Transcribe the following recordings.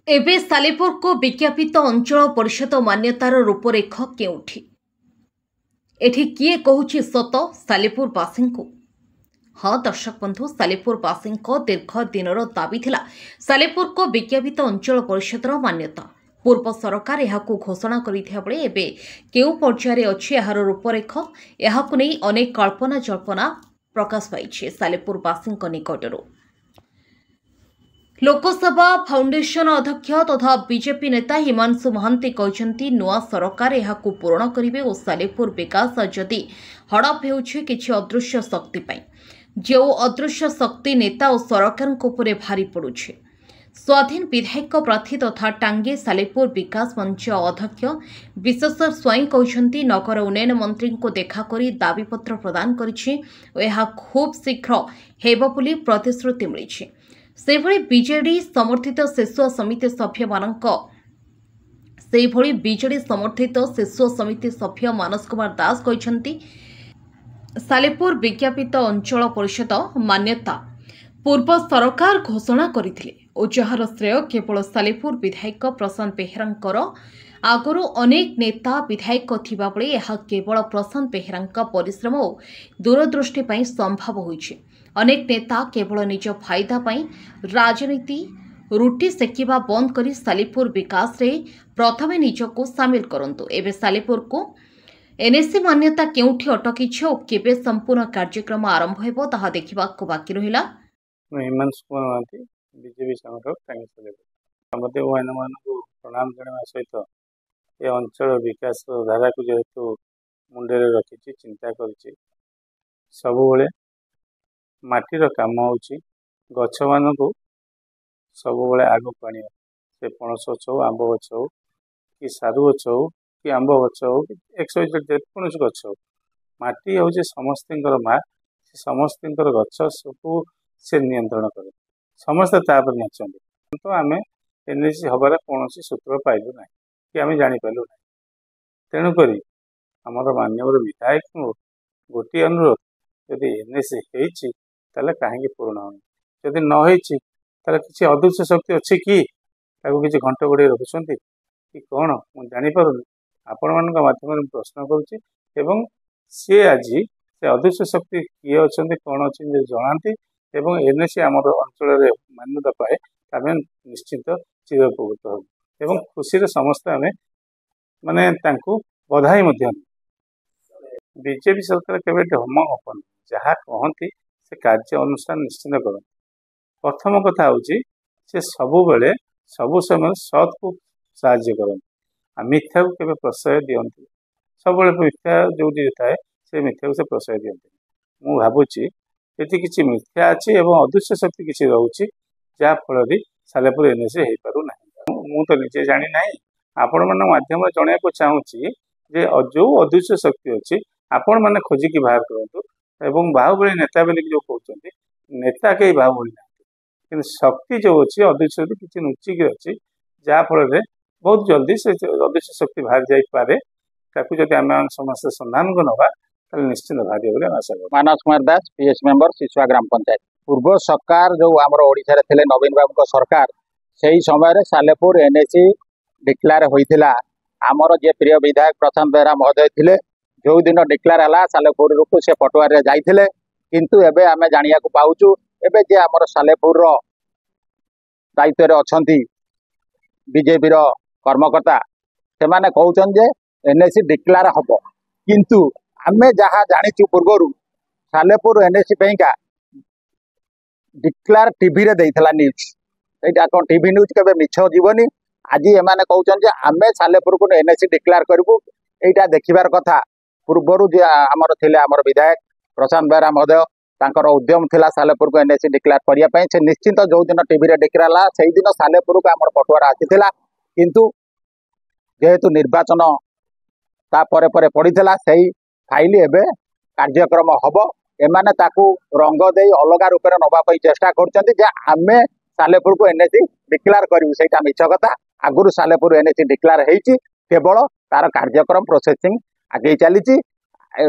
एबे सालेपुर को विज्ञापित अंचल परिषद मान्यतार रूपरेख केउठी एठी किए कहूछि सत सालेपुरवासी को। हाँ दर्शक बंधु, सालेपुरवासी दीर्घ दिनर दाबी थिला सालेपुर को विज्ञापित अंचल परिषदर मान्यता। पूर्व सरकार यहाकू घोषणा करिथिया बेले एबे केउ पर्याୟରେ अछि एहार रूपरेख, एहाकू नै अनेक कल्पना जल्पना प्रकाश पाइछि सालेपुरवासी निकटरू। लोकसभा फाउंडेशन अध्यक्ष तथा बीजेपी नेता हिमांशु महांती कहते नुआ सरकार यहाकू पूरण करेंगे और सालेपुर विकास जदि हड़प होउछि किछि अदृश्य शक्ति पाई, जो अदृश्य शक्ति नेता और सरकार उपरे भारी पड़ुछि। स्वाधीन विधायक प्रार्थी तथा टांगे सालेपुर विकास मंच अध्यक्ष विश्वेश्वर स्वाई कहते नगर उन्नयन मंत्री को देखाकर दाबीपत्र प्रदान करिछि और यह खूब शीघ्र हेब बोली प्रतिश्रुति मिलिछि। सेभଳି बीजेडी समर्थित शिशु समिति सभ्य मानस कुमार दास कहते सालेपुर विज्ञापित अंचल परिषद मान्यता पूर्व सरकार घोषणा करथिले और जहार श्रेय केवल सालेपुर विधायक प्रशांत बेहेरांकर आगरू अनेक नेता विधायक थिबा बेले यह केवल प्रशांत बेहेरांक परिश्रम और दूरदृष्टि पई संभव होइछि। अनेक नेता केवल निज फायदा पई राजनीति रुटी सेकिबा बंद करी सालेपुर विकास रे प्रथमे निजको सामिल करंतु। एबे सालेपुर को एनएससी मान्यता केउठी अटकी और केबे संपूर्ण कार्यक्रम आरंभ हेबो ताहा देखिबाको बाकी रहिला। हिमांशु कुमार महांती बीजेपी संगठक टांगे सालेपुर मते वाहन मानकु प्रणाम जणावा सहित ए अंचल विकास धारा को जेहेतु मुंडे रखी चिंता करिछि। सबुबले माटीर काम होउछि, गछ मानकु सबुबले आगो पानी से पणस गछ हो, आंब गछ हो कि सारु गछ हो कि आंब गछ हो कि जेकोसी गछ हो, माटी हूँ समस्तर माँ, से समस्तर गछ सब से नियंत्रण करे, समस्ते तापर नाचते। तो आम एनएससी हबार कौन सूत्र पाइलु ना कि आम जापारू ना। तेणुक आमर माननीय विधायक गोटे अनुरोध, जदि एनएससी होती कहीं पूर्ण हो, जदि नई किसी अदृश्य शक्ति अच्छी कि किसी घंट गोड़े रखुंट कि कौन मुझे जापारूनी। आपण मान मध्यम प्रश्न करुच्ची सी आज से अदृश्य शक्ति किए अच्छा कौन अच्छे जनाती एवं एनएससी आम अंचल मान्यता पाए आम निश्चित चिरउपकृत हो एवं खुशी समस्त आम माने बधाई। बीजेपी सरकार केवे ढम हपन जहाँ कहती से कार्य अनुष्ठान निश्चित कर। प्रथम कथा हूँ से सबु बेले सबु समय सत को साहाय्य करते, मिथ्या को केवे प्रश्रय दियंती। सब मिथ्या जो थाए से मिथ्या को से प्रश्रय दियंती। मु भावुची ये किसी मिथ्या अच्छी और अदृश्य शक्ति किसी रोचे जहाँफल सालेपुर एनएससी हो पार ना। मु तो निजे जानी ना, आपण मान माध्यम जनवाक चाहूँगी जो अदृश्य शक्ति अच्छी आपण मैंने खोजिकी बाहर करूँ एवं बाहुबली नेता बोली जो कहते नेता कई बाहुबली ना, कि शक्ति जो अच्छी अदृश्य किसी लुचिकी अच्छी जहाँफल बहुत जल्दी से अदृश्य शक्ति बाहर जापे। जब आम समस्त संधान को नवा निश्चित बाहर बोले आशा करूँ। मानस कुमार दास पीएच मेंबर शिशुआ ग्राम पंचायत। पूर्व सरकार जो आमर ओडिशा रे नवीन बाबू सरकार से समय सालेपुर एनएससी डिक्लेयर होइथिला। आमर जे प्रिय विधायक प्रशांत बेहेरा महोदय थिले, जो दिन डिक्लेयर है सालेपुर को से पटुआर जाइथिले, किंतु एबे आमे जानिया को पाउचु एबे जे आमर सालेपुर दायित्व अच्छी बीजेपी कर्मकर्ता से माने कहउछन जे एनएससी डिक्लेयर हम, किंतु आमे जहाँ जानिचु पूर्व सालेपुर एनएससी का डिक्लेयर टीवी रे देइथला न्यूज। एटा कोन टीवी न्यूज केबे मिछ जीवनी। आज एमाने कहउछन जे आमे सालेपुर को एनएससी डिक्लेयर करबु, एटा देखिबार कथा। पूर्व जे आमर थिले आमर विधायक प्रशांत बेहेरा महोदय तांकर उद्यम थिला सालेपुर को एनएससी डिक्लेयर करिया पई। से निश्चित जो दिन टीवी रे डिक्लेयर ला सेही दिन सालेपुर को आमर पटुआर आसीथिला, किंतु जेहेतु निर्वाचन ता परे परे पड़ीथिला सेही फाइल एबे कार्यक्रम हब। एमाने ताकू रंग दे अलगा रूप में नवा चेष्टा करछन्ती जे आमे सालेपुर को एनएससी डिक्लेयर करू, सेटा मिछ कथा। आगुरु सालेपुर एनएससी डिक्लेयर हेइची, केवल तार कार्यक्रम प्रोसेसिंग आगे चली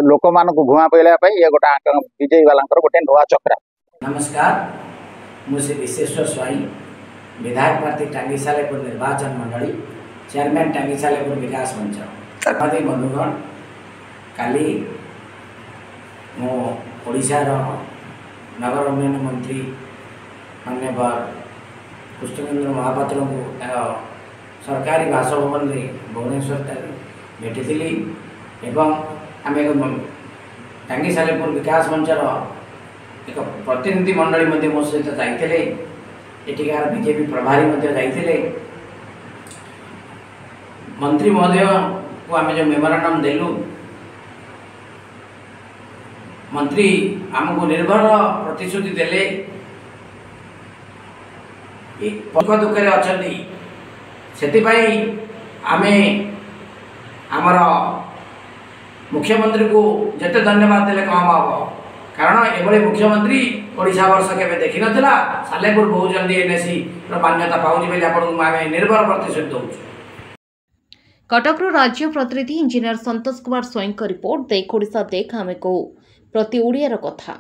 लोक मान को घुआ पैला ये गोटे विजयी वाला गोटे नुआ चक्रा। नमस्कार, मुझे विश्वेश्वर स्वाई विधायक प्रार्थी टांगी सालेपुर निर्वाचन मंडली चेयरमैन टांगी सालेपुर विकास मंच आदि बंधुगण काली मो ओडिशार नगर उन्नयन मंत्री मान्यवर कृष्णचंद्र महापात्र को सरकारी बासभवन में भुवनेश्वर भेटी एवं आम एक टांगी सालेपुर विकास मंचर एक प्रतिनिधि मंडली मो सहित जाइए एटिकार बीजेपी प्रभारी जाइए मंत्री महोदय को आम जो मेमोरांडम देलु मंत्री आमको निर्भर प्रतिश्रुति देले दुख दुखे अच्छा से आमे आमर मुख्यमंत्री को जिते धन्यवाद देले कम हम कारण एभली मुख्यमंत्री ओडिशा वर्ष के देखी नथिला सालेपुर बहुत जल्दी एनएसी मान्यता पाउछि बेले आपन आमे निर्भर प्रतिश्रुति दउछु। कटकरू राज्य प्रतिनिधि इंजीनियर संतोष कुमार स्वईं रिपोर्ट देख ओडिशा देख आमे को प्रति ओडियार कथा।